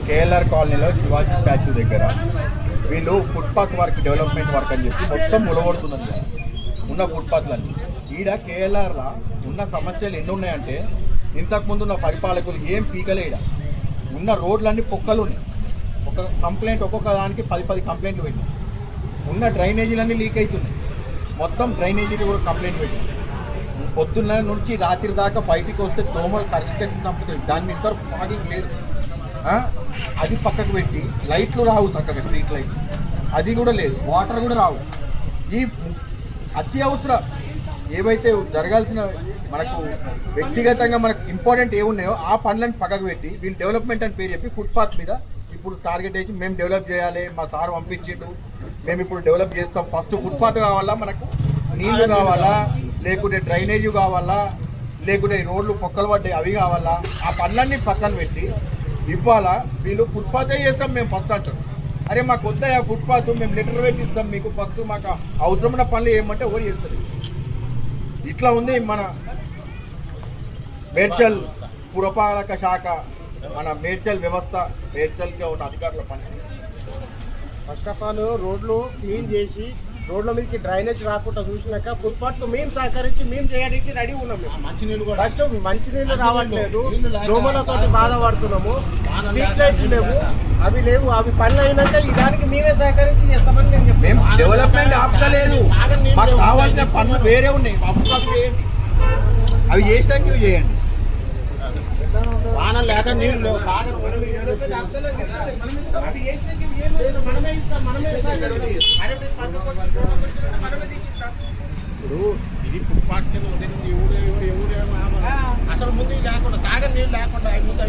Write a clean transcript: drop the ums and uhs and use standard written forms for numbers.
KLR కాలనీలో Shivaji statue దగ్గర వీళ్ళు ఫుట్పాత్ వర్క్ డెవలప్మెంట్ వర్క్ అని చెప్పి మొత్తం ములగొడుతున్నది ఉన్న ఫుట్పాత్లన్నీ. ఈడ కేఎల్ఆర్లో ఉన్న సమస్యలు ఎన్ని ఉన్నాయంటే ఇంతకుముందు ఉన్న పరిపాలకులు ఏం పీకలే. ఈడ ఉన్న రోడ్లన్నీ పొక్కలు ఉన్నాయి. ఒక కంప్లైంట్ ఒక్కొక్క దానికి 10 కంప్లైంట్లు పెట్టినాయి. ఉన్న డ్రైనేజీలన్నీ లీక్ అవుతున్నాయి. మొత్తం డ్రైనేజీలు కూడా కంప్లైంట్ పెట్టినాయి. పొద్దున్న నుంచి రాత్రి దాకా బయటికి వస్తే దోమలు కరిసి చంపుతాయి. దాన్ని ఇద్దరు ఫాగింగ్ లేదు. అది పక్కకు పెట్టి లైట్లు రావు చక్కగా, స్ట్రీట్ లైట్లు అది కూడా లేదు, వాటర్ కూడా రావు. ఈ అత్యవసర ఏవైతే జరగాల్సిన మనకు వ్యక్తిగతంగా మనకు ఇంపార్టెంట్ ఏమున్నాయో ఆ పనులను పక్కకు పెట్టి వీళ్ళు డెవలప్మెంట్ అని పేరు చెప్పి ఫుట్పాత్ మీద ఇప్పుడు టార్గెట్ వేసి మేము డెవలప్ చేయాలి, మా సార్ పంపించిండు, మేము ఇప్పుడు డెవలప్ చేస్తాం. ఫస్ట్ ఫుట్పాత్ కావాలా, మనకు నీళ్లు కావాలా, లేకుంటే డ్రైనేజీ కావాలా, లేకుంటే రోడ్లు పొక్కలు పడ్డాయి అవి కావాలా, ఆ పనులన్నీ పక్కన పెట్టి ఇవ్వాలా. వీళ్ళు ఫుట్పాతే చేస్తాం మేము ఫస్ట్ అంటారు. అరే మాకు వద్దా ఫుట్పాత్, మేము లెటర్ పెట్టి ఇస్తాం మీకు, ఫస్ట్ మాకు అవసరమైన పనులు ఏమంటే ఎవరు చేస్తారు. ఇట్లా ఉంది మన మేడ్చల్ పురపాలక శాఖ, మన మేడ్చల్ వ్యవస్థ, మేడ్చల్గా ఉన్న అధికారుల పని. ఫస్ట్ ఆఫ్ ఆల్ రోడ్లు క్లీన్ చేసి రోడ్ల మీదకి డ్రైనేజ్ రాకుండా చూసినాక ఫుట్పాత్తో మేము సహకరించి మేము చేయడానికి రెడీ ఉన్నాం. ఫస్ట్ మంచినీళ్ళు రావట్లేదు, దోమలతోటి బాధపడుతున్నాము, స్ట్రీట్ లైట్లు లేవు, అవి లేవు. అవి పనులు అయినాక ఈ దానికి మేమే సహకరించి చేస్తామని నేను చెప్పాను. డెవలప్మెంట్ ఆపుతలేదు, మాకు కావాల్సిన పనులు వేరే ఉన్నాయి, అవి చేయండి, అవి చేసాక ఇవి చేయండి. వాన లేక నీళ్ళు లేవు. ఇప్పుడు ఇది ఫుట్పాత్ కింద ఉంటుంది. ఊరే అసలు ముందు లేకుండా తాగని నీళ్ళు లేకుండా ముందు